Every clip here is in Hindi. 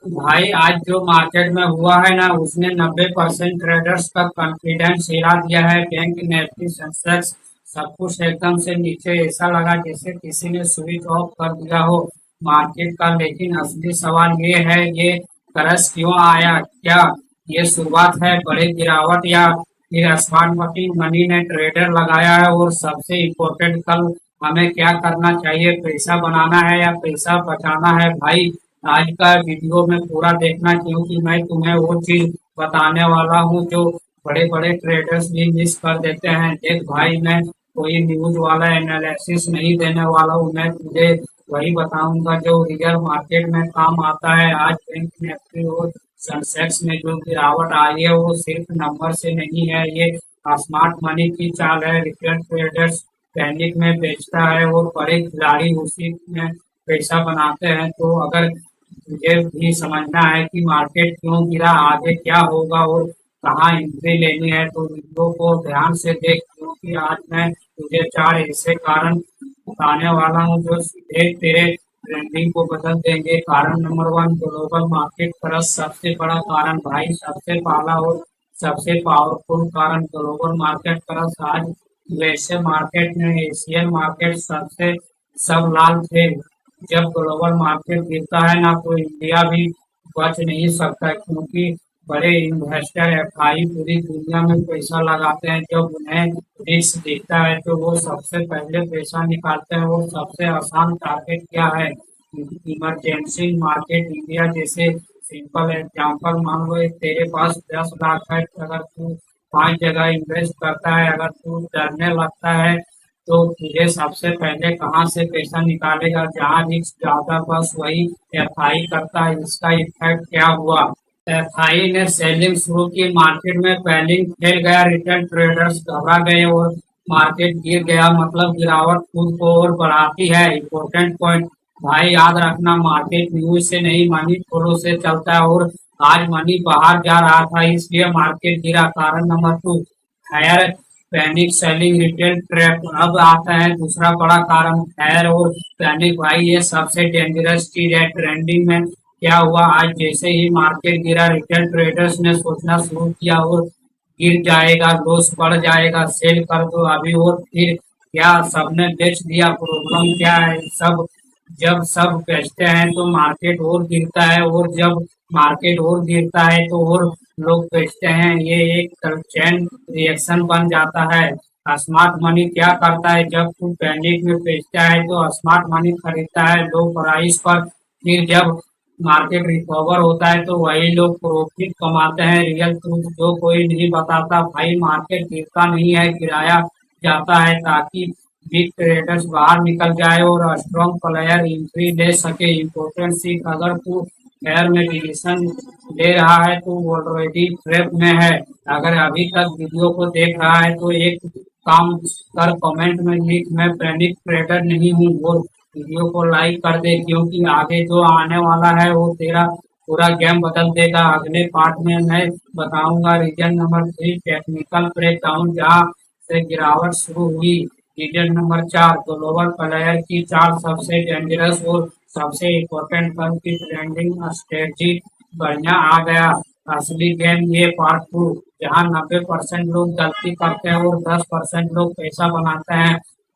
भाई आज जो मार्केट में हुआ है ना उसने 90% ट्रेडर्स का कॉन्फिडेंस हिला दिया है। बैंक निफ्टी सेंसेक्स सब कुछ एकदम से नीचे ऐसा लगा जैसे किसी ने स्विच ऑफ कर दिया हो मार्केट का। लेकिन असली सवाल ये है, ये क्रैश क्यों आया? क्या ये शुरुआत है बड़ी गिरावट या फिर स्मार्ट मनी ने ट्रेडर लगाया है? और सबसे इम्पोर्टेंट, कल हमें क्या करना चाहिए? पैसा बनाना है या पैसा बचाना है? भाई आज का वीडियो में पूरा देखना, क्योंकि मैं तुम्हें वो चीज बताने वाला हूँ जो बड़े बड़े ट्रेडर्स भी मिस कर देते हैं। देख भाई, मैं कोई न्यूज वाला एनालिसिस नहीं देने वाला हूँ, मैं तुझे वही बताऊंगा जो रियल मार्केट में काम आता है। आज बैंक निफ्टी और सेंसेक्स में जो गिरावट आई है वो सिर्फ नंबर से नहीं है, ये स्मार्ट मनी की चाल है। रिटेल ट्रेडर्स पैनिक में बेचता है और बड़े खिलाड़ी उसी में पैसा बनाते हैं। तो अगर तुझे भी समझना है कि मार्केट क्यों गिरा, आगे क्या होगा और कहाँ एंट्री लेनी है, तो वीडियो को ध्यान से देख, क्योंकि आज मैं तुझे चार ऐसे कारण बताने वाला हूँ जो सीधे तेरे ट्रेंडिंग को बदल देंगे। कारण number one, global market crush. सबसे बड़ा कारण भाई, सबसे पहला और सबसे पावरफुल कारण ग्लोबल मार्केट क्रश। आज वैसे मार्केट में एशियन मार्केट सबसे सब लाल थे। जब ग्लोबल मार्केट गिरता है ना तो इंडिया भी बच नहीं सकता, क्योंकि बड़े इन्वेस्टर एफआई पूरी दुनिया में पैसा लगाते हैं। जब उन्हें रिस्क दिखता है तो वो सबसे पहले पैसा निकालते हैं। वो सबसे आसान टारगेट क्या है? Emergency market. इंडिया जैसे सिंपल एग्जांपल, मान लो एक तेरे पास 10 लाख है, अगर तू 5 जगह इन्वेस्ट करता है, अगर तू डरने लगता है तो तुझे सबसे पहले कहाँ से पैसा निकालेगा? जहाँ रिस्क ज्यादा, बस वही एफआई करता है। इसका इफेक्ट क्या हुआ? एफआई ने सेलिंग शुरू की, मार्केट में पैनिक फैल गया, रिटेल ट्रेडर्स घबरा गए और मार्केट गिर गया। मतलब गिरावट खुद को और बढ़ाती है। इम्पोर्टेंट पॉइंट भाई याद रखना, मार्केट न्यूज से नहीं मनी फ्लो से चलता है, और आज मनी बाहर जा रहा था इसलिए मार्केट गिरा। कारण number two, higher panic selling retail trap. अब आता है दूसरा बड़ा कारण, हायर और पैनिक। भाई ये सबसे डेंजरस चीज है। ट्रेंडिंग में क्या हुआ? आज जैसे ही मार्केट गिरा, रिटेल ट्रेडर्स ने सोचना शुरू किया और गिर जाएगा, लॉस बढ़ जाएगा, सेल कर दो अभी। और फिर क्या, सबने बेच दिया। प्रॉब्लम क्या है? सब जब सब बेचते हैं तो मार्केट और गिरता है, और जब मार्केट और गिरता है तो और लोग बेचते हैं। ये एक चेन रिएक्शन बन जाता है। स्मार्ट मनी क्या करता है? जब तू पैनिक में बेचता है तो स्मार्ट मनी खरीदता है लो प्राइस पर। फिर जब मार्केट रिकवर होता है तो वही लोग प्रॉफिट कमाते हैं। रियल ट्रूथ जो कोई नहीं बताता भाई, मार्केट गिरता नहीं है, गिराया जाता है ताकि बिग ट्रेडर्स बाहर निकल जाए और स्ट्रॉन्ग प्लेयर एंट्री ले सके। इम्पोर्टेंट सीख, अगर तू शेयर में डिसीजन ले रहा है तो ऑलरेडी ट्रैप में है। अगर अभी तक वीडियो को देख रहा है तो एक काम कर, कमेंट में लिख मैं पैनिक ट्रेडर नहीं हूँ, और वीडियो को लाइक कर दे, क्योंकि आगे जो आने वाला है वो तेरा पूरा गेम बदल देगा। अगले पार्ट में मैं बताऊंगा reason number three, technical breakdown, जहाँ से गिरावट शुरू हुई। रीजन नंबर चार, ग्लोबल प्लेयर की चार सबसे डेंजरस और सबसे इम्पोर्टेंट कल की ट्रेंडिंग स्ट्रेटजी। बढ़िया आ गया असली गेम, ये पार्ट टू, जहाँ 90% लोग गलती करते हैं और 10% लोग पैसा बनाते हैं।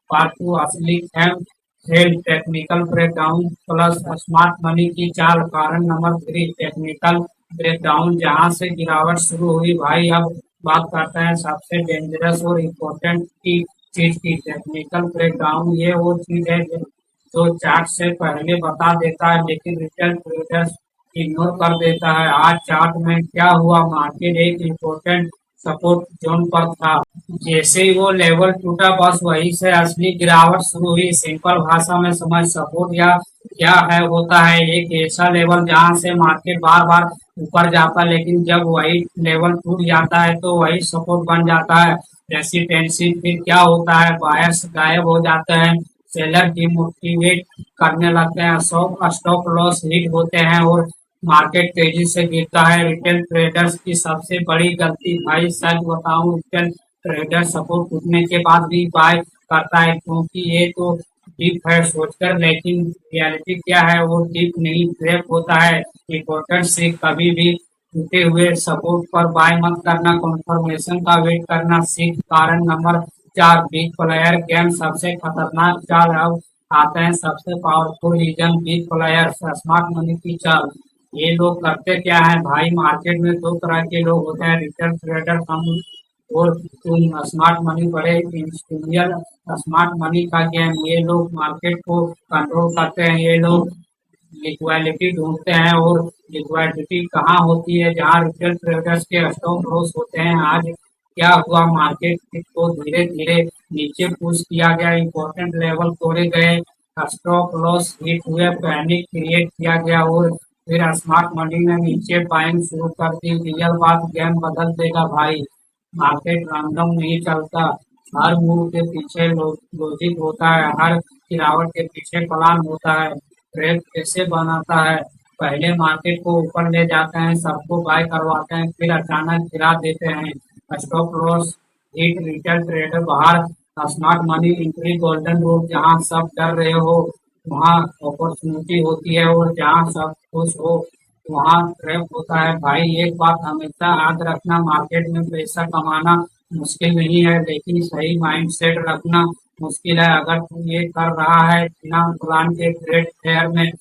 पार्ट टू, असली गेम खेल, technical breakdown plus smart money की चाल। कारण नंबर थ्री, टेक्निकल ब्रेकडाउन, जहाँ से गिरावट शुरू हुई। भाई अब बात करते हैं सबसे डेंजरस और इम्पोर्टेंट की चीज की, टेक्निकल ब्रेकडाउन। ये वो चीज है जो चार्ट से पहले बता देता है लेकिन रिटेल ट्रेडर्स इग्नोर कर देता है। आज चार्ट में क्या हुआ? मार्केट एक इम्पोर्टेंट सपोर्ट जोन पर था, जैसे ही वो लेवल टूटा बस वहीं से असली गिरावट शुरू हुई। सिंपल भाषा में समझ, सपोर्ट या क्या है, होता है एक ऐसा लेवल जहां से मार्केट बार बार ऊपर जाता है, लेकिन जब वही लेवल टूट जाता है तो वही सपोर्ट बन जाता है। रेसिस्टेंसी। फिर क्या होता है? बायर्स गायब हो जाते हैं, सेलर डिमोटिवेट करने लगते हैं, सब स्टॉप लॉस हिट होते हैं और मार्केट तेजी से गिरता है। रिटेल ट्रेडर्स की सबसे बड़ी गलती, भाई सच बताऊं, रिटेल ट्रेडर सपोर्ट टूटने के बाद भी बाय करता है, क्योंकि ये तो डीप है सोचकर, लेकिन रियलिटी क्या है वो डीप नहीं, ट्रैप होता है। इम्पोर्टेंट से कभी भी टूटे हुए सपोर्ट पर बाय मत करना, कॉन्फर्मेशन का वेट करना सीख। कारण नंबर 4, बिग प्लेयर गेम सबसे खतरनाक चाल। अब आते हैं सबसे powerful reason, big players smart money की चाल। ये लोग करते क्या है भाई, मार्केट में दो तरह के लोग होते हैं, रिटेल ट्रेडर कम और तुम स्मार्ट मनी बड़े इंडस्ट्रियल। स्मार्ट मनी का गेम, ये लोग मार्केट को कंट्रोल करते हैं, ये लोग लिक्विडिटी ढूंढते हैं। और लिक्विडिटी कहाँ होती है, जहाँ रिटेल ट्रेडर्स के स्टॉप लॉस होते हैं। आज क्या हुआ, मार्केट को धीरे धीरे नीचे पुश किया गया, इंपॉर्टेंट लेवल तोड़े गए, स्टॉप लॉस हिट हुए, पैनिक क्रिएट किया गया और फिर स्मार्ट मनी ने नीचे बाइंग शुरू कर दी। रियल बात, गेम बदल देगा भाई। मार्केट रैंडम नहीं चलता, हर मूव के पीछे लॉजिक होता है, हर गिरावट के पीछे प्लान होता है। ट्रेड कैसे बनाता है, पहले मार्केट को ऊपर ले जाते हैं, सबको बाय करवाते हैं, फिर अचानक गिरा देते हैं। Stop loss hit, retail trader बाहर, smart money entry, golden rule, जहां सब डर रहे हो वहां अपॉर्चुनिटी होती है, और जहां सब खुश हो वहाँ ट्रैप होता है भाई। एक बात हमेशा याद रखना, मार्केट में पैसा कमाना मुश्किल नहीं है, लेकिन सही माइंडसेट रखना मुश्किल है। अगर तू ये कर रहा है बिना प्लान के ट्रेड फेयर में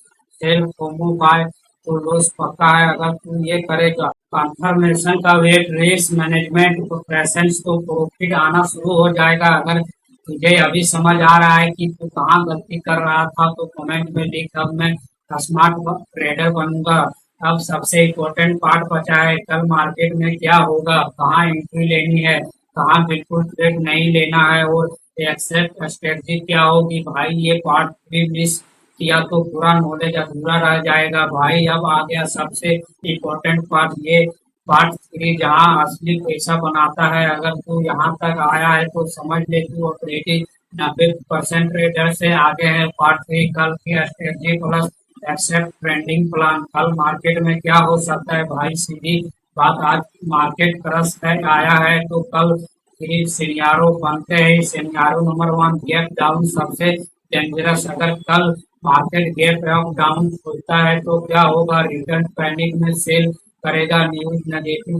सेल फोमो बाय, तो लॉस पक्का है। अगर तू ये करेगा कंफर्मेशन का वेट, रिस्क मैनेजमेंट, तो प्रेजेंस, तो प्रॉफिट आना शुरू हो जाएगा। अगर तुझे अभी समझ आ रहा है कि तू कहाँ गलती कर रहा था, तो कमेंट में लिख, अब मैं स्मार्ट ट्रेडर बनूंगा। अब सबसे इम्पोर्टेंट पार्ट बचा है, कल मार्केट में क्या होगा, कहाँ एंट्री लेनी है, कहाँ बिल्कुल ट्रेड नहीं लेना है, और एक्सेप्ट स्ट्रेटजी क्या होगी भाई। ये पार्ट भी मिस किया तो पूरा नॉलेज अधूरा रह जाएगा भाई। अब आ गया सबसे इम्पोर्टेंट पार्ट, ये पार्ट 3, जहाँ असली पैसा बनाता है। अगर तू यहाँ तक आया है तो समझ ले तू ऑपरेटिव 90% ट्रेडर से आगे है। पार्ट 3, कल की strategy plus accept trending plan. कल मार्केट में क्या हो सकता है भाई, सीधी बात, आज मार्केट क्रश है आया है, तो कल थ्री सिनेरियो बनते हैं। सिनेरियो नंबर 1, गैप डाउन सबसे डेंजरस। अगर कल मार्केट गैप डाउन खुलता है तो क्या होगा, रिटर्न पैनिक में सेल करेगा, न्यूज नेगेटिव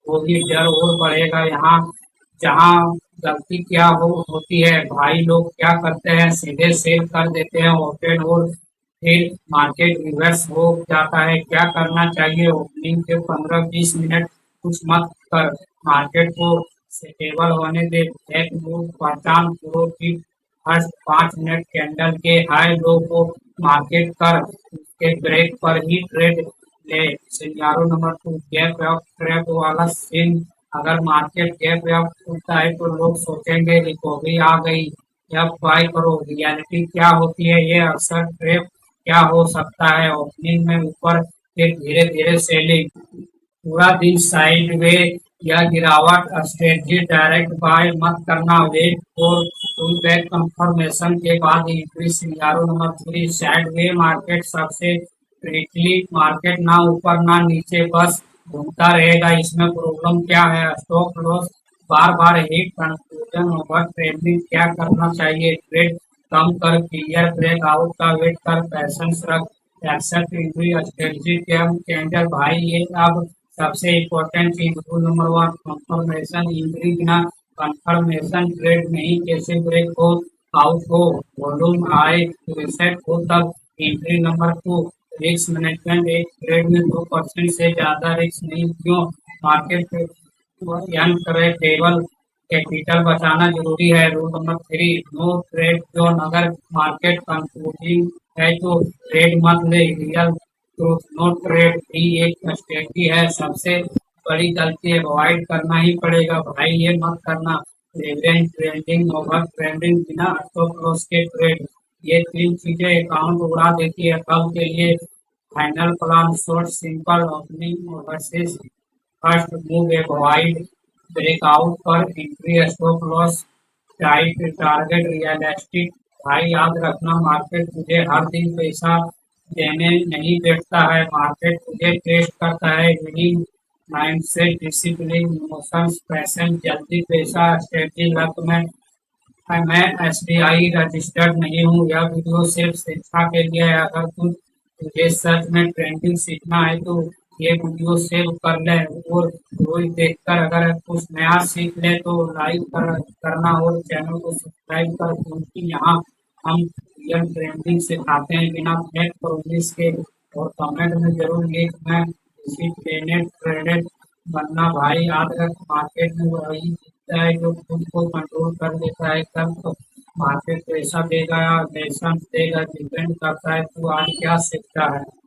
होगी, डर और बढ़ेगा। यहाँ जहाँ गलती क्या होती है भाई, लोग क्या करते हैं, सीधे सेल कर देते हैं ओपन, और फिर मार्केट रिवर्स हो जाता है। क्या करना चाहिए, ओपनिंग के 15-20 मिनट कुछ मत कर, मार्केट को स्टेबल होने दे। एक मूव पहचान करो कि फर्स्ट 5 मिनट कैंडल के हाई लो को मार्केट कर, उसके ब्रेक पर ही ट्रेड ले। Scenario number 2, gap up trap वाला सीन। अगर मार्केट गैप अप खुलता है तो लोग सोचेंगे रिकवरी आ गई, जब बाय करो। रियलिटी क्या होती है, ये अक्सर ट्रैप क्या हो सकता है, ओपनिंग में ऊपर, फिर धीरे धीरे सेलिंग, पूरा दिन साइड वे या गिरावट। स्ट्रेटजी डायरेक्ट बाय मत करना, wait for pull back confirmation के बाद entry. Scenario number 3, sideways market सबसे ट्रिकली, मार्केट ना ऊपर ना नीचे, बस घूमता रहेगा। इसमें प्रॉब्लम क्या है, स्टॉप लॉस बार बार हिट, कंफ्यूजन, ओवर ट्रेडिंग। क्या करना चाहिए, ट्रेड कम कर, क्लियर ब्रेकआउट का वेट कर, पैसेंस रख, accept entry. Strategy game changer भाई, ये अब सबसे इम्पोर्टेंट चीज, रूल नंबर 1, कंफर्मेशन एंट्री बिना कंफर्मेशन ट्रेड नहीं। कैसे ब्रेक हो आउट हो, वॉल्यूम आए, रिसेट हो, तब एंट्री। नंबर 2, रिस्क मैनेजमेंट, एक ट्रेड में 2% से ज्यादा रिस्क नहीं। क्यों, मार्केट करे, टेबल कैपिटल बचाना जरूरी है। Rule number 3, no trade zone, अगर मार्केट कंफ्यूजिंग है तो ट्रेड मत ले। रियल ट्रूथ, नो ट्रेड भी एक स्ट्रेटजी है, सबसे बड़ी गलती अवॉइड करना ही पड़ेगा भाई, ये मत करना। लेवरेज ट्रेडिंग, ओवर ट्रेडिंग, बिना स्टॉप लॉस के ट्रेड, ये 3 चीजें अकाउंट उड़ा देती है। कल के लिए final plan, short simple, opening versus first move, avoid breakout पर entry, stop loss tight, target realistic. भाई याद रखना, मार्केट तुझे हर दिन पैसा देने नहीं बैठता है, मार्केट तुझे टेस्ट करता है। Winning mindset, discipline, emotions, passion, जल्दी पैसा, स्ट्रेटजी, लक में मैं SBI रजिस्टर्ड नहीं हूँ। यह वीडियो सिर्फ शिक्षा के लिए है। अगर तुझे सच में ट्रेंडिंग सीखना है तो ये वीडियो सेव कर ले और रोज देखकर अगर कुछ नया सीख ले तो करना और चैनल को सब्सक्राइब कर, क्योंकि यहाँ हम रियल ट्रेंडिंग सिखाते हैं बिना फेक प्रोमिस के। और कमेंट में जरूर लिख, मैं इसी ट्रेडेड बनना भाई। याद रख, मार्केट में वही जीतता है जो खुद को कंट्रोल कर लेता है। कल तो मार्केट पैसा देगा या लेसन देगा, डिपेंड करता है तू आज क्या सीखता है।